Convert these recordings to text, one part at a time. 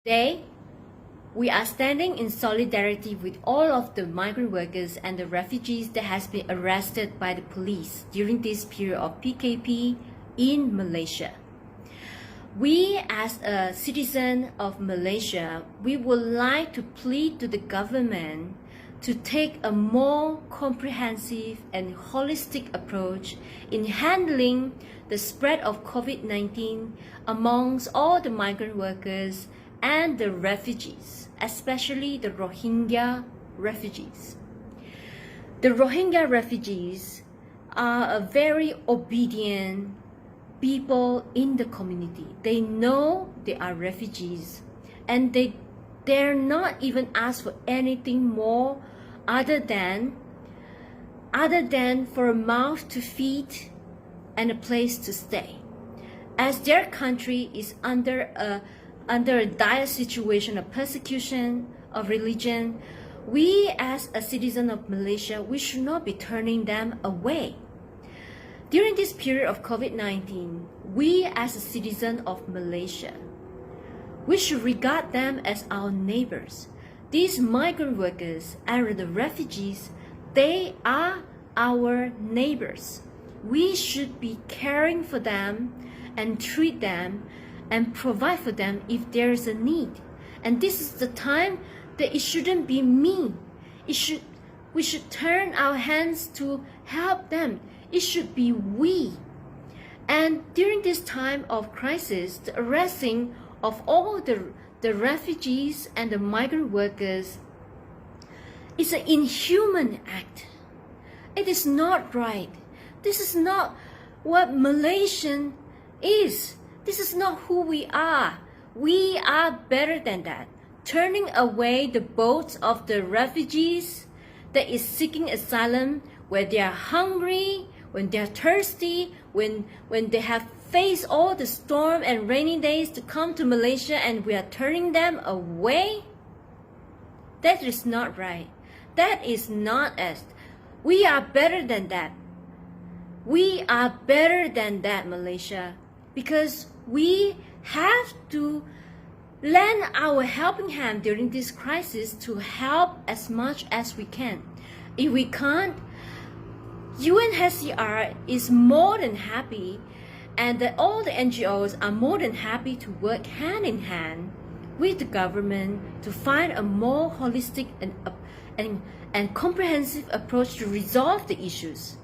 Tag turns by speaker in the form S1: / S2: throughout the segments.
S1: Today, we are standing in solidarity with all of the migrant workers and the refugees that has been arrested by the police during this period of PKP in Malaysia. We, as a citizen of Malaysia, we would like to plead to the government to take a more comprehensive and holistic approach in handling the spread of COVID-19 amongst all the migrant workers and the refugees, especially the Rohingya refugees. The Rohingya refugees are a very obedient people in the community. They know they are refugees, and they dare not even ask for anything more other than for a mouth to feed and a place to stay. As their country is under a dire situation of persecution of religion, we as a citizen of Malaysia, we should not be turning them away. During this period of COVID-19, we as a citizen of Malaysia, we should regard them as our neighbors. These migrant workers and the refugees, they are our neighbors. We should be caring for them and treat them and provide for them if there is a need. And this is the time that it shouldn't be me. We should turn our hands to help them. It should be we. And during this time of crisis, the arresting of all the refugees and the migrant workers is an inhuman act. It is not right. This is not what Malaysian is. This is not who we are. We are better than that. Turning away the boats of the refugees that is seeking asylum, where they are hungry, when they are thirsty, when they have faced all the storm and rainy days to come to Malaysia, and we are turning them away. That is not right. That is not us. We are better than that. We are better than that, Malaysia, because we have to lend our helping hand during this crisis to help as much as we can. If we can't, UNHCR is more than happy, and all the NGOs are more than happy to work hand in hand with the government to find a more holistic and comprehensive approach to resolve the issues.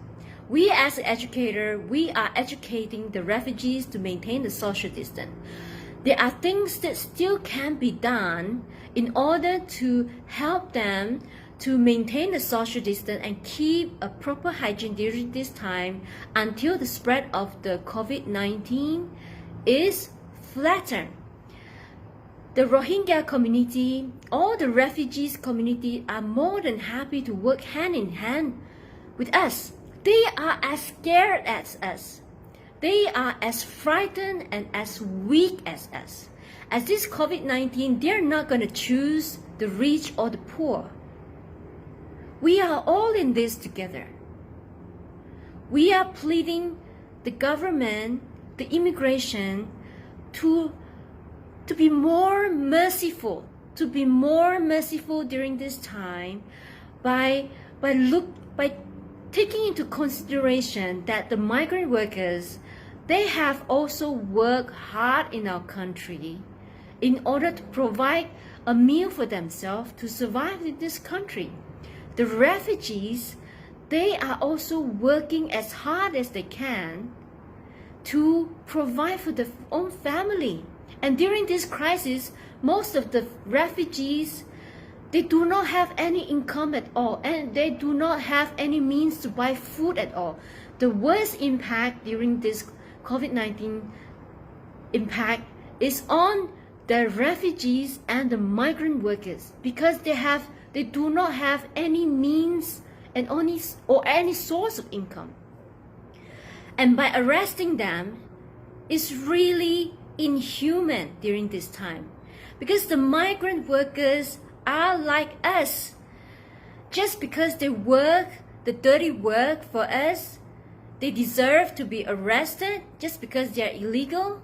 S1: We as an educator, we are educating the refugees to maintain the social distance. There are things that still can be done in order to help them to maintain the social distance and keep a proper hygiene during this time until the spread of the COVID-19 is flattened. The Rohingya community, all the refugees community are more than happy to work hand in hand with us. They are as scared as us. They are as frightened and as weak as us. As this COVID-19, they're not going to choose the rich or the poor. We are all in this together. We are pleading the government, the immigration, to be more merciful, during this time by taking into consideration that the migrant workers, they have also worked hard in our country in order to provide a meal for themselves to survive in this country. The refugees, they are also working as hard as they can to provide for their own family. And during this crisis, most of the refugees, they do not have any income at all, and they do not have any means to buy food at all. The worst impact during this COVID-19 impact is on the refugees and the migrant workers, because they do not have any means and any source of income. And by arresting them, it's really inhuman during this time, because the migrant workers are like us. Just because they work the dirty work for us, they deserve to be arrested just because they are illegal.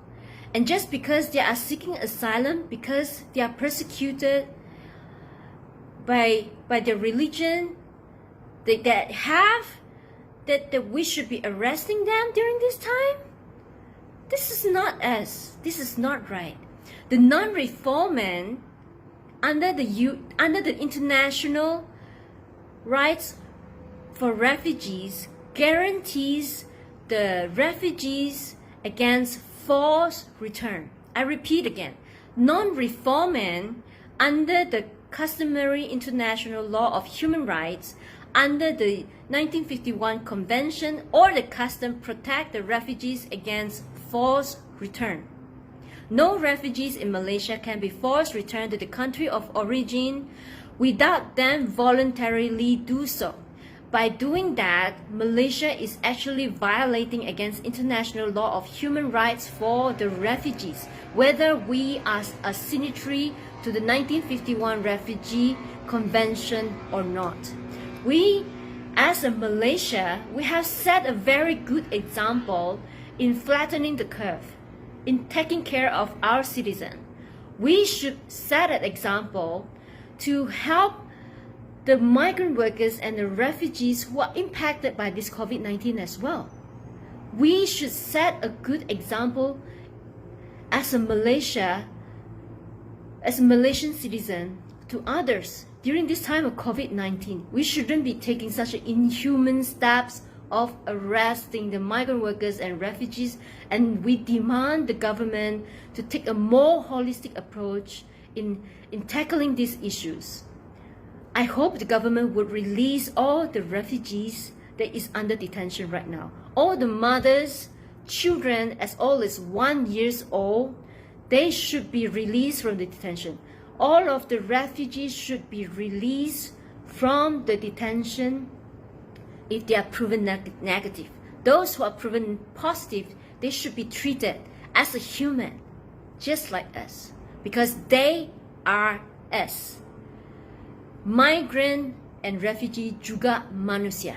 S1: And just because they are seeking asylum, because they are persecuted by their religion, that we should be arresting them during this time? This is not us. This is not right. The non-refoulement under the international rights for refugees guarantees the refugees against forced return. I repeat again, non-refoulement under the customary international law of human rights under the 1951 Convention or the custom protect the refugees against forced return. No refugees in Malaysia can be forced return to the country of origin without them voluntarily do so. By doing that, Malaysia is actually violating against international law of human rights for the refugees, whether we are a signatory to the 1951 Refugee Convention or not. We, as a Malaysia, we have set a very good example in flattening the curve, in taking care of our citizens. We should set an example to help the migrant workers and the refugees who are impacted by this COVID-19 as well. We should set a good example as a Malaysian citizen to others during this time of COVID-19. We shouldn't be taking such inhuman steps of arresting the migrant workers and refugees, and we demand the government to take a more holistic approach in tackling these issues. I hope the government would release all the refugees that is under detention right now. All the mothers, children as old as 1 year old, they should be released from the detention. All of the refugees should be released from the detention if they are proven negative. Those who are proven positive, they should be treated as a human, just like us, because they are us. Migrant and refugee juga manusia.